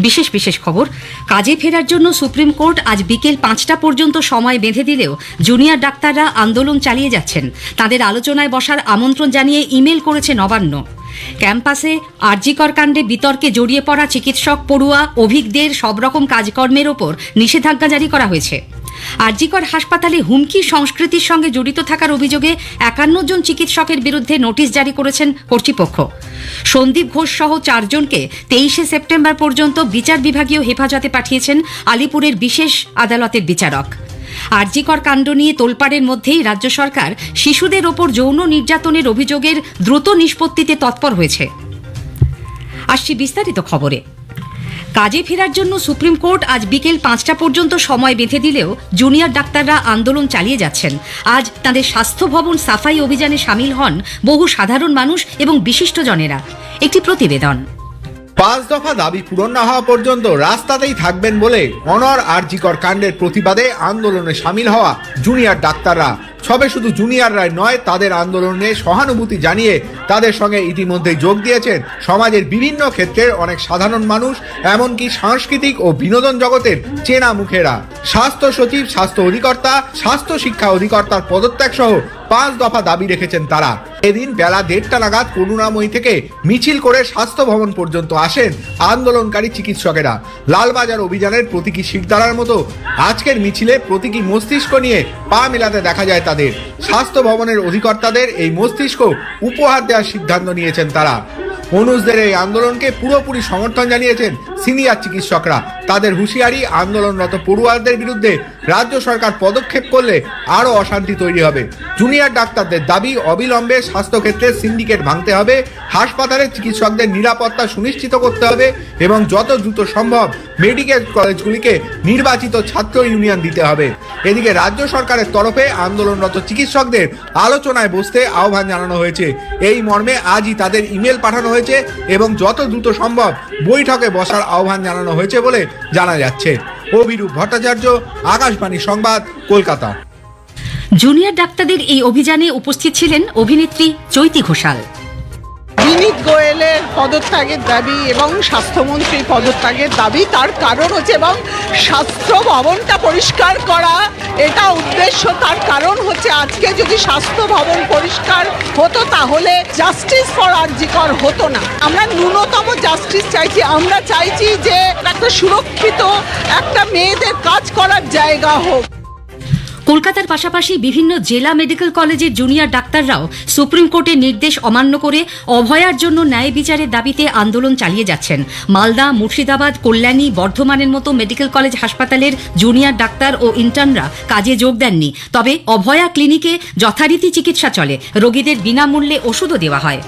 বিশেষ খবর, কাজে ফেরার জন্য সুপ্রিম কোর্ট আজ বিকেল 5টা পর্যন্ত সময় বেঁধে দিলেও জুনিয়র ডাক্তাররা আন্দোলন চালিয়ে যাচ্ছেন। তাদের আলোচনায় বসার আমন্ত্রণ জানিয়ে ইমেল করেছে নবান্ন। ক্যাম্পাসে আরজিকর কাণ্ডে বিতর্কে জড়িয়ে পড়া চিকিৎসক, পড়ুয়া, অভিজ্ঞদের সব রকম কাজকর্মের ওপর নিষেধাজ্ঞা জারি করা হয়েছে। আরজিকর হাসপাতালে হুমকি সংস্কৃতির সঙ্গে জড়িত থাকার অভিযোগে 51 জন চিকিৎসকের বিরুদ্ধে নোটিশ জারি করেছেন কর্তৃপক্ষ। সন্দীপ ঘোষ সহ 4 জনকে 23শে সেপ্টেম্বর পর্যন্ত বিচার বিভাগীয় হেফাজতে পাঠিয়েছেন আলিপুরের বিশেষ আদালতের বিচারক। আরজিকর কাণ্ড নিয়ে তোলপাড়ের মধ্যেই রাজ্য সরকার শিশুদের ওপর যৌন নির্যাতনের অভিযোগের দ্রুত নিষ্পত্তিতে তৎপর হয়েছে। আসছি বিস্তারিত খবরে। কাজে ফেরার জন্য সুপ্রিম কোর্ট আজ বিকেল 5টা পর্যন্ত সময় বেঁধে দিলেও জুনিয়র ডাক্তাররা আন্দোলন চালিয়ে যাচ্ছেন। আজ তাদের স্বাস্থ্য ভবন সাফাই অভিযানে সামিল হন বহু সাধারণ মানুষ এবং বিশিষ্টজনেরা। একটি প্রতিবেদন। 5 দফা দাবি পূরণ না হওয়া পর্যন্ত রাস্তাতেই থাকবেন বলে অনর আরজিকর কাণ্ডের প্রতিবাদে আন্দোলনে সামিল হওয়া জুনিয়র ডাক্তাররা। সবে শুধু জুনিয়ররাই নয়, তাদের আন্দোলনে সহানুভূতি জানিয়ে তাদের সঙ্গে ইতিমধ্যে যোগ দিয়েছেন সমাজের বিভিন্ন ক্ষেত্রের অনেক সাধারণ মানুষ, এমনকি সাংস্কৃতিক ও বিনোদন জগতের চেনা মুখেরা। স্বাস্থ্য সচিব, স্বাস্থ্য অধিকর্তা, স্বাস্থ্য শিক্ষা অধিকর্তার পদত্যাগ সহ 5 দফা দাবি রেখেছেন তারা। এদিন বেলা 1:30 নাগাদ করুণাময়ী থেকে মিছিল করে স্বাস্থ্য ভবন পর্যন্ত আসেন আন্দোলনকারী চিকিৎসকেরা। লালবাজার অভিযানের প্রতীকী শিরদাঁড়ার মতো আজকের মিছিলে প্রতীকী মস্তিষ্ক নিয়ে পা মেলাতে দেখা যায় তাদের। স্বাস্থ্য ভবনের অধিকর্তাদের এই মস্তিষ্ক উপহার দেওয়ার সিদ্ধান্ত নিয়েছেন তারা। অনুজদের এই আন্দোলনকে পুরোপুরি সমর্থন জানিয়েছেন সিনিয়র চিকিৎসকরা। তাদের হুঁশিয়ারি, আন্দোলনরত পড়ুয়াদের বিরুদ্ধে রাজ্য সরকার পদক্ষেপ করলে আরও অশান্তি তৈরি হবে। জুনিয়র ডাক্তারদের দাবি, অবিলম্বে স্বাস্থ্যক্ষেত্রে সিন্ডিকেট ভাঙতে হবে, হাসপাতালে চিকিৎসকদের নিরাপত্তা সুনিশ্চিত করতে হবে এবং যত দ্রুত সম্ভব মেডিকেল কলেজগুলিকে নির্বাচিত ছাত্র ইউনিয়ন দিতে হবে। এদিকে রাজ্য সরকারের তরফে আন্দোলনরত চিকিৎসকদের আলোচনায় বসতে আহ্বান জানানো হয়েছে। এই মর্মে আজই তাদের ইমেল পাঠানো হয়েছে এবং যত দ্রুত সম্ভব বৈঠকে বসার আহ্বান জানানো হয়েছে বলে জানা যাচ্ছে। অভিরূপ ভট্টাচার্য, আকাশবাণী সংবাদ, কলকাতা। জুনিয়র ডাক্তারদের এই অভিযানে উপস্থিত ছিলেন অভিনেত্রী চৈতি ঘোষাল। বিনীত গোয়েলের পদত্যাগের দাবি এবং স্বাস্থ্যমন্ত্রীর পদত্যাগের দাবি। তার কারণ হচ্ছে, এবং স্বাস্থ্য ভবনটা পরিষ্কার করা, এটা উদ্দেশ্য। তার কারণ হচ্ছে, আজকে যদি স্বাস্থ্য ভবন পরিষ্কার হতো তাহলে জাস্টিস ফর আরজিকর হতো না। আমরা ন্যূনতম জাস্টিস চাইছি। আমরা চাইছি যে একটা সুরক্ষিত একটা মেয়েদের কাজ করার জায়গা হোক। কলকাতার পাশাপাশি বিভিন্ন জেলা মেডিকেল কলেজের জুনিয়র ডাক্তাররাও সুপ্রিম কোর্টের নির্দেশ অমান্য করে অভয়ার জন্য ন্যায় বিচারের দাবিতে আন্দোলন চালিয়ে যাচ্ছেন। মালদা, মুর্শিদাবাদ, কল্যাণী, বর্ধমানের মতো মেডিকেল কলেজ হাসপাতালের জুনিয়র ডাক্তার ও ইন্টার্নরা কাজে যোগ দেননি। তবে অভয়া ক্লিনিকে যথারীতি চিকিৎসা চলে, রোগীদের বিনামূল্যে ওষুধও দেওয়া হয়।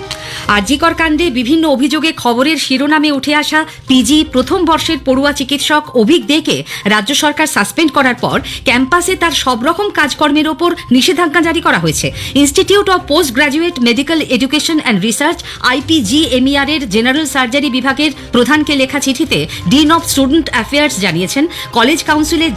আরজিকর কাণ্ডে বিভিন্ন অভিযোগে খবরের শিরোনামে উঠে আসা পিজি প্রথম বর্ষের পড়ুয়া চিকিৎসক অভিক দেকে রাজ্য সরকার সাসপেন্ড করার পর ক্যাম্পাসে তার সব রকম কাজকর্মের ওপর নিষেধাজ্ঞা জারি করা হয়েছে। Institute of post graduate medical education and research IPGMER এর জেনারেল সার্জারি বিভাগের প্রধানকে লেখা চিঠিতে ডিন অব স্টুডেন্ট অ্যাফেয়ার্স জানিয়েছেন, কলেজ কাউন্সিলের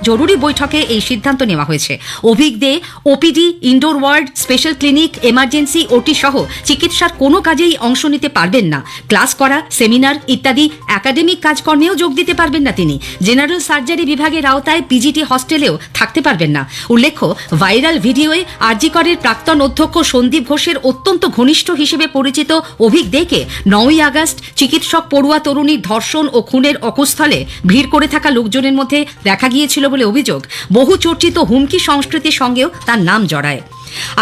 জরুরি বৈঠকে এই সিদ্ধান্ত নেওয়া হয়েছে। Abhik De OPD, indoor ward, special clinic, emergency, OT সহ চিকিৎসার কোনো কাজেই অংশ নিতে পারবেন না। ক্লাস করা, সেমিনার ইত্যাদি একাডেমিক কাজকর্মেও যোগ দিতে পারবেন না তিনি। জেনারেল সার্জারি বিভাগের আওতায় পিজিটি হস্টেলেও থাকতে পারবেন না। উল্লেখ্য, ভাইরাল ভিডিওয়ে আরজিকরের প্রাক্তন অধ্যক্ষ সন্দীপ ঘোষের অত্যন্ত ঘনিষ্ঠ হিসেবে পরিচিত অভিক দেকে 9ই আগস্ট চিকিৎসক পড়ুয়া তরুণীর ধর্ষণ ও খুনের অকুস্থলে ভিড় করে থাকা লোকজনের মধ্যে দেখা গিয়েছিল বলে অভিযোগ। বহু চর্চিত হুমকি সংস্কৃতির সঙ্গেও তার নাম জড়ায়।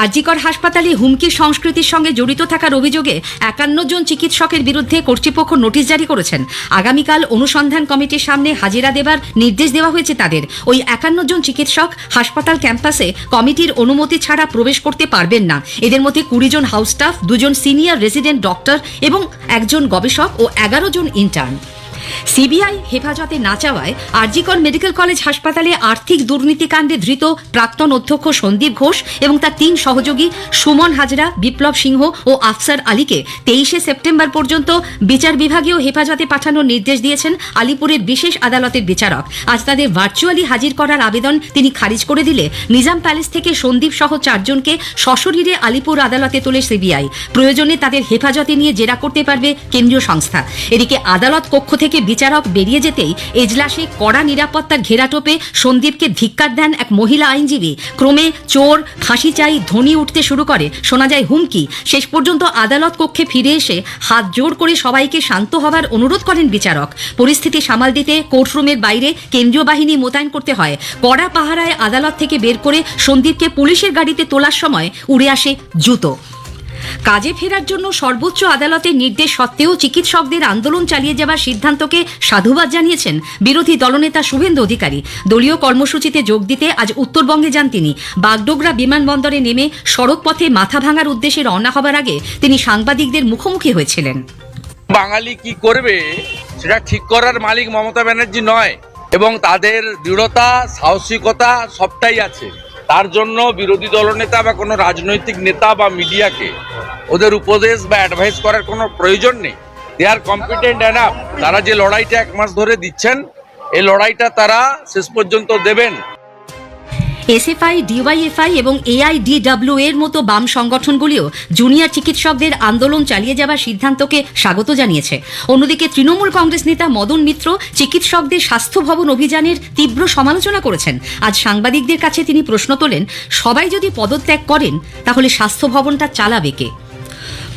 আরজিকর হাসপাতালে হুমকি সংস্কৃতির সঙ্গে জড়িত থাকার অভিযোগে 51 জন চিকিৎসকের বিরুদ্ধে কর্তৃপক্ষ নোটিশ জারি করেছেন। আগামীকাল অনুসন্ধান কমিটির সামনে হাজিরা দেবার নির্দেশ দেওয়া হয়েছে তাদের। ওই 51 জন চিকিৎসক হাসপাতাল ক্যাম্পাসে কমিটির অনুমতি ছাড়া প্রবেশ করতে পারবেন না। এদের মধ্যে 20 জন হাউস স্টাফ, 2 জন সিনিয়র রেসিডেন্ট ডক্টর এবং 1 জন গবেষক ও 11 জন ইন্টার্ন। সিবিআই হেফাজতে না চাওয়ায় আরজিকর মেডিকেল কলেজ হাসপাতালে আর্থিক দুর্নীতিকাণ্ডে ধৃত প্রাক্তন অধ্যক্ষ সন্দীপ ঘোষ এবং তার 3 সহযোগী সুমন হাজরা, বিপ্লব সিংহ ও আফসার আলীকে 23শে সেপ্টেম্বর পর্যন্ত বিচার বিভাগীয় হেফাজতে পাঠানোর নির্দেশ দিয়েছেন আলিপুরের বিশেষ আদালতের বিচারক। আজ তাদের ভার্চুয়ালি হাজির করার আবেদন তিনি খারিজ করে দিলে নিজাম প্যালেস থেকে সন্দীপ সহ 4 জনকে সশরীরে আলিপুর আদালতে তোলে সিবিআই। প্রয়োজনে তাদের হেফাজতে নিয়ে জেরা করতে পারবে কেন্দ্রীয় সংস্থা। এদিকে আদালত কক্ষ থেকে বিচারক বেরিয়ে যেতেই এজলাসে কড়া নিরাপত্তার ঘেরাটোপে সন্দীপকে ধিক্কার দেন এক মহিলা আইনজীবী। ক্রমে চোর, ফাঁসি চাই ধ্বনি উঠতে শুরু করে, শোনা যায় হুমকি। শেষ পর্যন্ত আদালত কক্ষে ফিরে এসে হাত জোড় করে সবাইকে শান্ত হবার অনুরোধ করেন বিচারক। পরিস্থিতি সামাল দিতে কোর্টরুমের বাইরে কেন্দ্রীয় বাহিনী মোতায়েন করতে হয়। কড়া পাহারায় আদালত থেকে বের করে সন্দীপকে পুলিশের গাড়িতে তোলার সময় উড়ে আসে জুতো। কাজে ফেরার জন্য সর্বোচ্চ আদালতের নির্দেশ সত্ত্বেও চিকিৎসকদের আন্দোলন চালিয়ে যাওয়ার সিদ্ধান্তকে সাধুবাদ জানিয়েছেন বিরোধী দলনেতা শুভেন্দু অধিকারী। দলীয় কর্মসূচিতে যোগ দিতে আজ উত্তরবঙ্গে যান তিনি। বাগডোগরা বিমানবন্দরে নেমে সড়ক পথে মাথা ভাঙার উদ্দেশ্যে রওনা হবার আগে তিনি সাংবাদিকদের মুখোমুখি হয়েছিলেন। বাঙালি কি করবে সেটা ঠিক করার মালিক মমতা ব্যানার্জি নয়, এবং তাদের দৃঢ়তা, সাহসিকতা সবটাই আছে। তার জন্য বিরোধী দলনেতা বা কোনো রাজনৈতিক নেতা বা মিডিয়াকে ওদের উপদেশ বা অ্যাডভাইস করার কোনো প্রয়োজন নেই। দে আর কম্পিটেন্ট এনাফ। তারা যে লড়াইটা 1 মাস ধরে দিচ্ছেন, এই লড়াইটা তারা শেষ পর্যন্ত দেবেন। এসএফআই, ডিওয়াইএফআই এবং এআইডিডব্লিউ এর মতো বাম সংগঠনগুলিও জুনিয়র চিকিৎসকদের আন্দোলন চালিয়ে যাওয়ার সিদ্ধান্তকে স্বাগত জানিয়েছে। অন্যদিকে তৃণমূল কংগ্রেস নেতা মদন মিত্র চিকিৎসকদের স্বাস্থ্য ভবন অভিযানের তীব্র সমালোচনা করেছেন। আজ সাংবাদিকদের কাছে তিনি প্রশ্ন তোলেন, সবাই যদি পদত্যাগ করেন তাহলে স্বাস্থ্য ভবনটা চালাবে কে?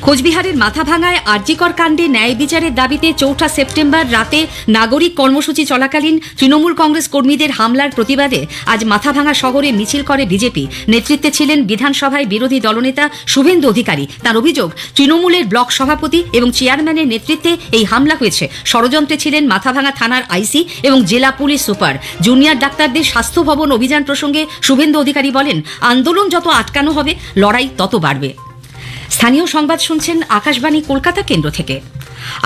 কোচবিহারের মাথাভাঙায় আরজিকর কাণ্ডে ন্যায় বিচারের দাবিতে 4 সেপ্টেম্বর রাতে নাগরিক কর্মসূচি চলাকালীন তৃণমূল কংগ্রেস কর্মীদের হামলার প্রতিবাদে আজ মাথাভাঙা শহরে মিছিল করে বিজেপি। নেতৃত্বে ছিলেন বিধানসভায় বিরোধী দলনেতা শুভেন্দু অধিকারী। তার অভিযোগ, তৃণমূলের ব্লক সভাপতি এবং চেয়ারম্যানের নেতৃত্বে এই হামলা হয়েছে। ষড়যন্ত্রে ছিলেন মাথাভাঙা থানার আইসি এবং জেলা পুলিশ সুপার। জুনিয়র ডাক্তারদের স্বাস্থ্য ভবন অভিযান প্রসঙ্গে শুভেন্দু অধিকারী বলেন, আন্দোলন যত আটকানো হবে লড়াই তত বাড়বে। স্থানীয় সংবাদ শুনছেন আকাশবাণী কলকাতা কেন্দ্র থেকে।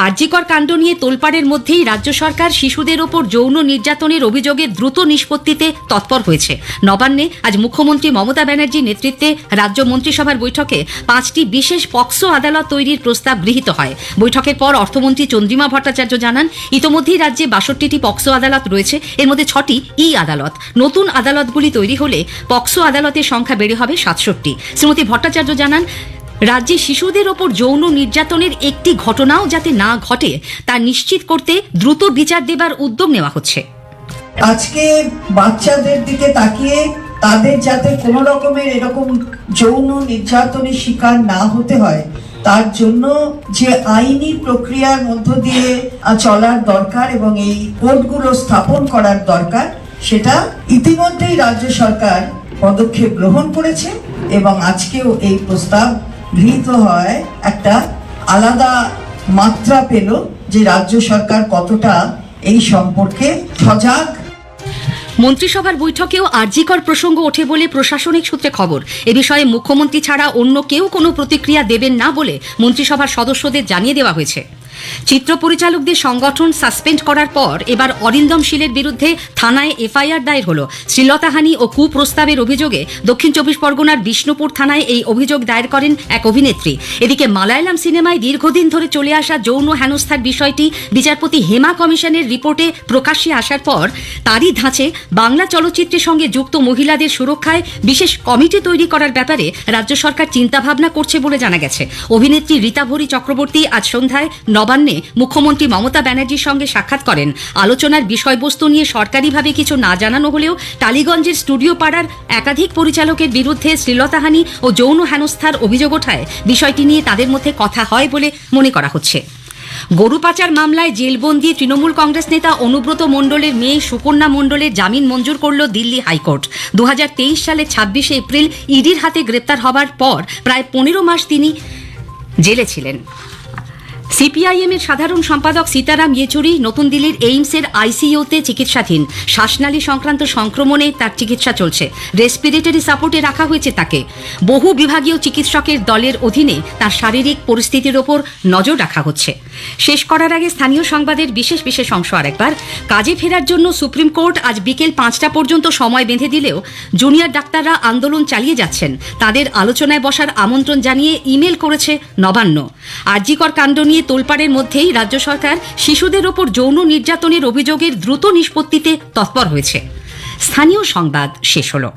আরজিকর কাণ্ড নিয়ে তোলপাড়ের মধ্যেই রাজ্য সরকার শিশুদের ওপর যৌন নির্যাতনের অভিযোগের দ্রুত নিষ্পত্তিতে তৎপর হয়েছে। নবান্নে আজ মুখ্যমন্ত্রী মমতা ব্যানার্জির নেতৃত্বে রাজ্য মন্ত্রিসভার বৈঠকে 5টি বিশেষ পক্সো আদালত তৈরির প্রস্তাব গৃহীত হয়। বৈঠকের পর অর্থমন্ত্রী চন্দ্রিমা ভট্টাচার্য জানান, ইতোমধ্যেই রাজ্যে 62টি পক্সো আদালত রয়েছে, এর মধ্যে 6টি ই আদালত। নতুন আদালতগুলি তৈরি হলে পক্সো আদালতের সংখ্যা বেড়ে হবে 67। শ্রীমতী ভট্টাচার্য জানান, রাজ্যে শিশুদের ওপর যৌন নির্যাতনের একটি ঘটনাও যাতে না ঘটে তা নিশ্চিত করতে দ্রুত বিচার দেবার উদ্যোগ নেওয়া হচ্ছে। আজকে বাচ্চাদের দিকে তাকিয়ে তাদের যাতে কোনো রকমের এরকম যৌন নির্যাতনের শিকার না হতে হয়, তার জন্য যে আইনি প্রক্রিয়ার মধ্য দিয়ে চলার দরকার এবং এই কোর্টগুলো স্থাপন করার দরকার, সেটা ইতিমধ্যেই রাজ্য সরকার পদক্ষেপ গ্রহণ করেছে এবং আজকেও এই প্রস্তাব গৃহীত হয় একটা আলাদা মাত্রা পেল যে রাজ্য সরকার কতটা এই সম্পর্কে সজাগ। মন্ত্রিসভার বৈঠকেও আরজিকর প্রসঙ্গ ওঠে বলে প্রশাসনিক সূত্রে খবর। এ বিষয়ে মুখ্যমন্ত্রী ছাড়া অন্য কেউ কোনো প্রতিক্রিয়া দেবেন না বলে মন্ত্রিসভার সদস্যদের জানিয়ে দেওয়া হয়েছে। চিত্র পরিচালকদের সংগঠন সাসপেন্ড করার পর এবার অরিন্দম শীলের বিরুদ্ধে থানায় এফআইআর দায়ের হলো। শ্লীলতাহানি ও কুপ্রস্তাবের অভিযোগে দক্ষিণ 24 পরগনার বিষ্ণুপুর থানায় এই অভিযোগ দায়ের করেন এক অভিনেত্রী। এদিকে মালায়ালাম সিনেমায় দীর্ঘদিন ধরে চলে আসা যৌন হেনস্থার বিষয়টি বিচারপতি হেমা কমিশনের রিপোর্টে প্রকাশ্যে আসার পর তারই ধাঁচে বাংলা চলচ্চিত্রের সঙ্গে যুক্ত মহিলাদের সুরক্ষায় বিশেষ কমিটি তৈরি করার ব্যাপারে রাজ্য সরকার চিন্তাভাবনা করছে বলে জানা গেছে। অভিনেত্রী রীতাভরি চক্রবর্তী আজ সন্ধ্যায় নবান্নে মুখ্যমন্ত্রী মমতা ব্যানার্জির সঙ্গে সাক্ষাৎ করেন। আলোচনার বিষয়বস্তু নিয়ে সরকারিভাবে কিছু না জানানো হলেও টালিগঞ্জের স্টুডিও পাড়ার একাধিক পরিচালকের বিরুদ্ধে শ্লীলতাহানি ও যৌন হেনস্থার অভিযোগ ওঠায় বিষয়টি নিয়ে তাদের মধ্যে কথা হয় বলে মনে করা হচ্ছে। গরু পাচার মামলায় জেলবন্দি তৃণমূল কংগ্রেস নেতা অনুব্রত মণ্ডলের মেয়ে সুকন্যা মণ্ডলের জামিন মঞ্জুর করল দিল্লি হাইকোর্ট। 2023 সালের 26 এপ্রিল ইডির হাতে গ্রেপ্তার হবার পর প্রায় 15 মাস তিনি জেলে ছিলেন। সিপিআইএম এর সাধারণ সম্পাদক সীতারাম ইয়েচুরি নতুন দিল্লির এইমসের আইসিইউতে চিকিৎসাধীন। শ্বাসনালী সংক্রান্ত সংক্রমণে তার চিকিৎসা চলছে। রেসপিরেটরি সাপোর্টে রাখা হয়েছে তাকে। বহু বিভাগীয় চিকিৎসকের দলের অধীনে তার শারীরিক পরিস্থিতির ওপর নজর রাখা হচ্ছে। শেষ করার আগে স্থানীয় সংবাদের বিশেষ বিশেষ অংশ আরেকবার। কাজে ফেরার জন্য সুপ্রিম কোর্ট আজ বিকেল 5টা পর্যন্ত সময় বেঁধে দিলেও জুনিয়র ডাক্তাররা আন্দোলন চালিয়ে যাচ্ছেন। তাদের আলোচনায় বসার আমন্ত্রণ জানিয়ে ইমেল করেছে নবান্ন। আরজিকর কাণ্ড নিয়ে তোলপাড়ের মধ্যেই রাজ্য সরকার শিশুদের ওপর যৌন নির্যাতনের অভিযোগের দ্রুত নিষ্পত্তিতে তৎপর হয়েছে। স্থানীয় সংবাদ শেষ হলো।